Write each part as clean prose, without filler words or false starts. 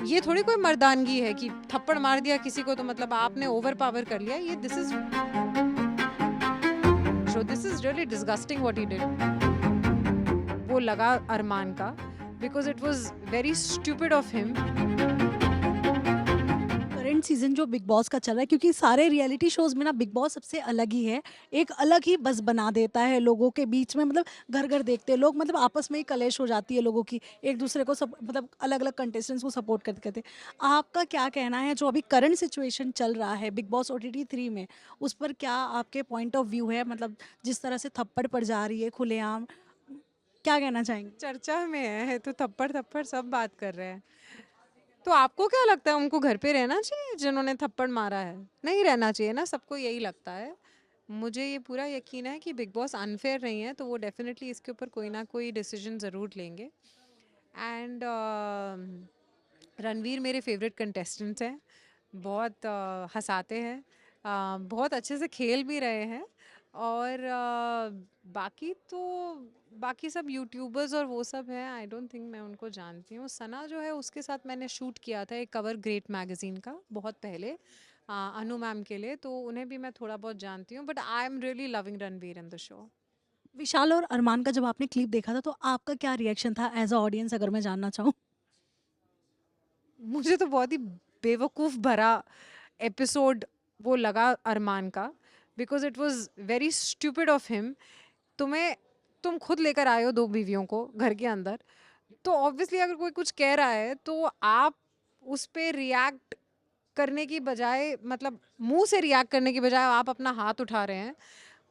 ये थोड़ी कोई मर्दानगी है कि थप्पड़ मार दिया किसी को तो मतलब आपने ओवर पावर कर लिया। ये this is really disgusting what he did. वो लगा अरमान का because it was very stupid of him. Current season जो बिग बॉस का चल रहा है, क्योंकि सारे रियलिटी शोज में ना बिग बॉस सबसे अलग ही है। एक अलग ही बस बना देता है लोगों के बीच में, मतलब घर घर देखते हैं लोग, मतलब आपस में ही कलेश हो जाती है लोगों की, एक दूसरे को सब मतलब अलग अलग कंटेस्टेंट्स को सपोर्ट करते करते। आपका क्या कहना है जो अभी करंट सिचुएशन चल रहा है बिग बॉस OTT 3 में, उस पर क्या आपके पॉइंट ऑफ व्यू है? मतलब जिस तरह से थप्पड़ पड़ जा रही है खुलेआम, क्या कहना चाहेंगे? चर्चा में है तो थप्पड़ थप्पड़ सब बात कर रहे हैं। तो आपको क्या लगता है उनको घर पे रहना चाहिए जिन्होंने थप्पड़ मारा है? नहीं रहना चाहिए ना, सबको यही लगता है। मुझे ये पूरा यकीन है कि बिग बॉस अनफेयर नहीं है तो वो डेफिनेटली इसके ऊपर कोई ना कोई डिसीजन ज़रूर लेंगे। एंड रणवीर मेरे फेवरेट कंटेस्टेंट्स हैं। बहुत हंसाते हैं, बहुत अच्छे से खेल भी रहे हैं। और बाकी तो बाकी सब यूट्यूबर्स और वो सब हैं, आई डोंट थिंक मैं उनको जानती हूँ। सना जो है उसके साथ मैंने शूट किया था एक कवर ग्रेट मैगजीन का बहुत पहले, अनु मैम के लिए, तो उन्हें भी मैं थोड़ा बहुत जानती हूँ। But I am really loving Ranveer in the show. Vishal और अरमान का जब आपने क्लिप देखा था तो आपका क्या रिएक्शन था एज अ ऑडियंस, अगर मैं जानना चाहूँ? मुझे तो बहुत ही बेवकूफ़ भरा एपिसोड वो लगा अरमान का because it was very stupid of him. तुम खुद लेकर आए हो दो बीवियों को घर के अंदर, तो ऑब्वियसली अगर कोई कुछ कह रहा है तो आप उस पे रिएक्ट करने की बजाय, मतलब मुंह से रिएक्ट करने की बजाय आप अपना हाथ उठा रहे हैं।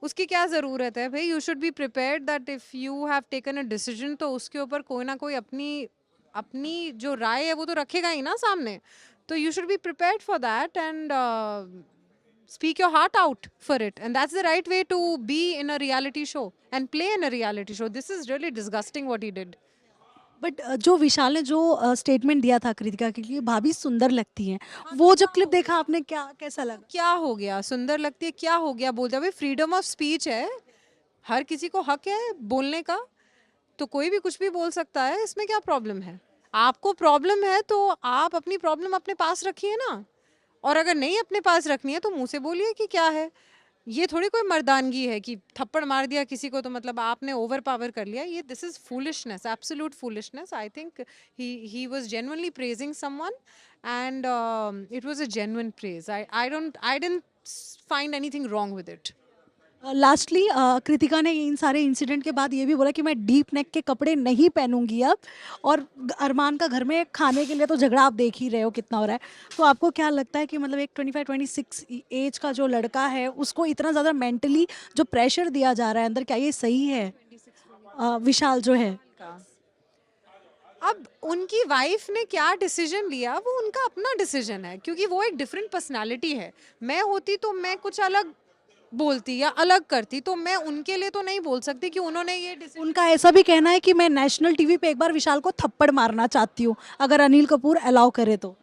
उसकी क्या ज़रूरत है भाई? You should be prepared that if you have taken a decision तो उसके ऊपर कोई ना कोई अपनी अपनी जो राय है वो तो रखेगा ही ना सामने। तो you should be prepared for that and speak your heart out for it, and that's the right way to be in a reality show and play in a reality show. This is really disgusting what he did. But जो विशाल ने जो statement दिया था कृतिका के लिए, भाभी सुंदर लगती हैं, हाँ, तो वो क्या जब क्लिप हो देखा गया? आपने, क्या कैसा तो लगा? क्या हो गया? सुंदर लगती है क्या हो गया? बोलते भाई फ्रीडम ऑफ स्पीच है, हर किसी को हक है बोलने का, तो कोई भी कुछ भी बोल सकता है, इसमें क्या प्रॉब्लम है? आपको प्रॉब्लम है तो आप अपनी प्रॉब्लम अपने पास रखिए ना, और अगर नहीं अपने पास रखनी है तो मुंह से बोलिए कि क्या है। ये थोड़ी कोई मर्दानगी है कि थप्पड़ मार दिया किसी को तो मतलब आपने ओवर पावर कर लिया। ये this is foolishness, absolute foolishness. I think he was genuinely praising someone and it was a genuine praise. I didn't find anything wrong with it. Lastly Kritika ने इन सारे इंसिडेंट के बाद ये भी बोला कि मैं डीप नेक के कपड़े नहीं पहनूंगी अब, और अरमान का घर में खाने के लिए तो झगड़ा आप देख ही रहे हो कितना हो रहा है। तो आपको क्या लगता है कि मतलब एक 25-26 एज का जो लड़का है उसको इतना ज़्यादा मेंटली जो प्रेशर दिया जा रहा है अंदर, क्या ये सही है? विशाल जो है। का अब उनकी वाइफ ने क्या डिसीजन लिया वो उनका अपना डिसीजन है, क्योंकि वो एक डिफरेंट पर्सनालिटी है। मैं होती तो मैं कुछ अलग बोलती या अलग करती, तो मैं उनके लिए तो नहीं बोल सकती कि उन्होंने ये डिसीजन। उनका ऐसा भी कहना है कि मैं नेशनल टीवी पे एक बार विशाल को थप्पड़ मारना चाहती हूँ, अगर अनिल कपूर अलाउ करे तो।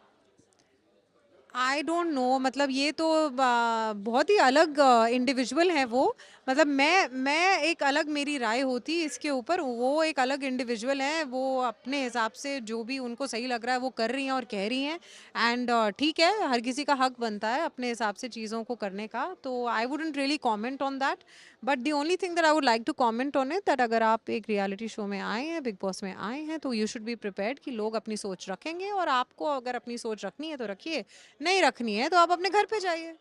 आई डोंट नो, मतलब ये तो बहुत ही अलग इंडिविजुअल है वो। मतलब मैं एक अलग मेरी राय होती इसके ऊपर, वो एक अलग इंडिविजुअल है, वो अपने हिसाब से जो भी उनको सही लग रहा है वो कर रही हैं और कह रही हैं। एंड ठीक है, हर किसी का हक बनता है अपने हिसाब से चीज़ों को करने का, तो I wouldn't really comment on that. But the only thing that I would like to comment on it that अगर आप एक रियलिटी शो में आए हैं, बिग बॉस में आए हैं, तो यू शुड बी प्रिपेयर्ड कि लोग अपनी सोच रखेंगे, और आपको अगर अपनी सोच रखनी है तो रखिए, नहीं रखनी है तो आप अपने घर पे जाइए।